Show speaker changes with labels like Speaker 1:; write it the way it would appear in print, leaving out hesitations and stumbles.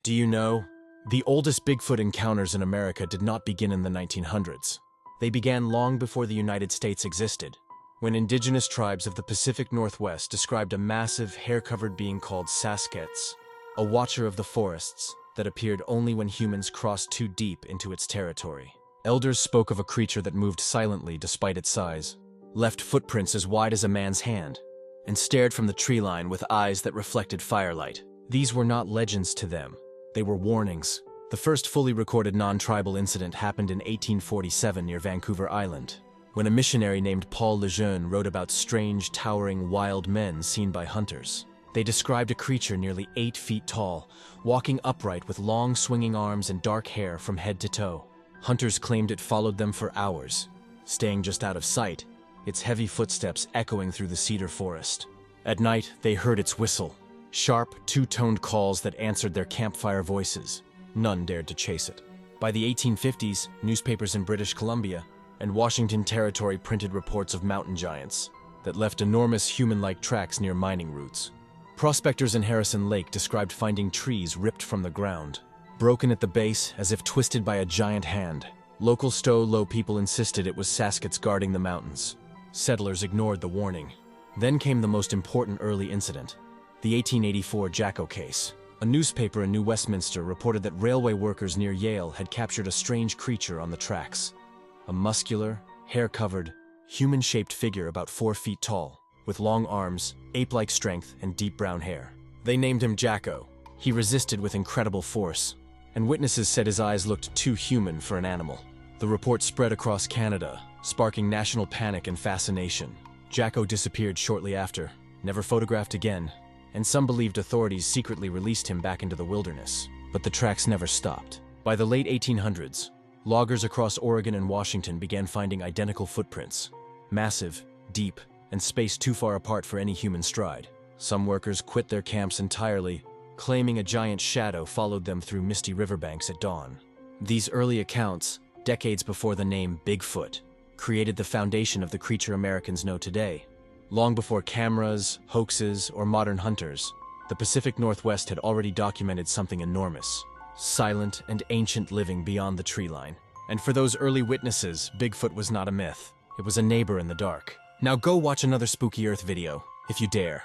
Speaker 1: Do you know? The oldest Bigfoot encounters in America did not begin in the 1900s. They began long before the United States existed, when indigenous tribes of the Pacific Northwest described a massive, hair-covered being called Saskets, a watcher of the forests that appeared only when humans crossed too deep into its territory. Elders spoke of a creature that moved silently despite its size, left footprints as wide as a man's hand, and stared from the tree line with eyes that reflected firelight. These were not legends to them. They were warnings. The first fully recorded non-tribal incident happened in 1847 near Vancouver Island, when a missionary named Paul Lejeune wrote about strange, towering, wild men seen by hunters. They described a creature nearly 8 feet tall, walking upright with long swinging arms and dark hair from head to toe. Hunters claimed it followed them for hours, staying just out of sight, its heavy footsteps echoing through the cedar forest. At night, they heard its whistle, sharp, two-toned calls that answered their campfire voices. None dared to chase it. By the 1850s, newspapers in British Columbia and Washington Territory printed reports of mountain giants that left enormous human-like tracks near mining routes. Prospectors in Harrison Lake described finding trees ripped from the ground, broken at the base as if twisted by a giant hand. Local Stow-Low people insisted it was Saskets guarding the mountains. Settlers ignored the warning. Then came the most important early incident, the 1884 Jacko case. A newspaper in New Westminster reported that railway workers near Yale had captured a strange creature on the tracks. A muscular, hair-covered, human-shaped figure about 4 feet tall, with long arms, ape-like strength, and deep brown hair. They named him Jacko. He resisted with incredible force, and witnesses said his eyes looked too human for an animal. The report spread across Canada, sparking national panic and fascination. Jacko disappeared shortly after, never photographed again, and some believed authorities secretly released him back into the wilderness. But the tracks never stopped. By the late 1800s, loggers across Oregon and Washington began finding identical footprints, massive, deep, and spaced too far apart for any human stride. Some workers quit their camps entirely, claiming a giant shadow followed them through misty riverbanks at dawn. These early accounts, decades before the name Bigfoot, created the foundation of the creature Americans know today. Long before cameras, hoaxes, or modern hunters, the Pacific Northwest had already documented something enormous, silent and ancient living beyond the tree line. And for those early witnesses, Bigfoot was not a myth. It was a neighbor in the dark. Now go watch another Spooky Earth video, if you dare.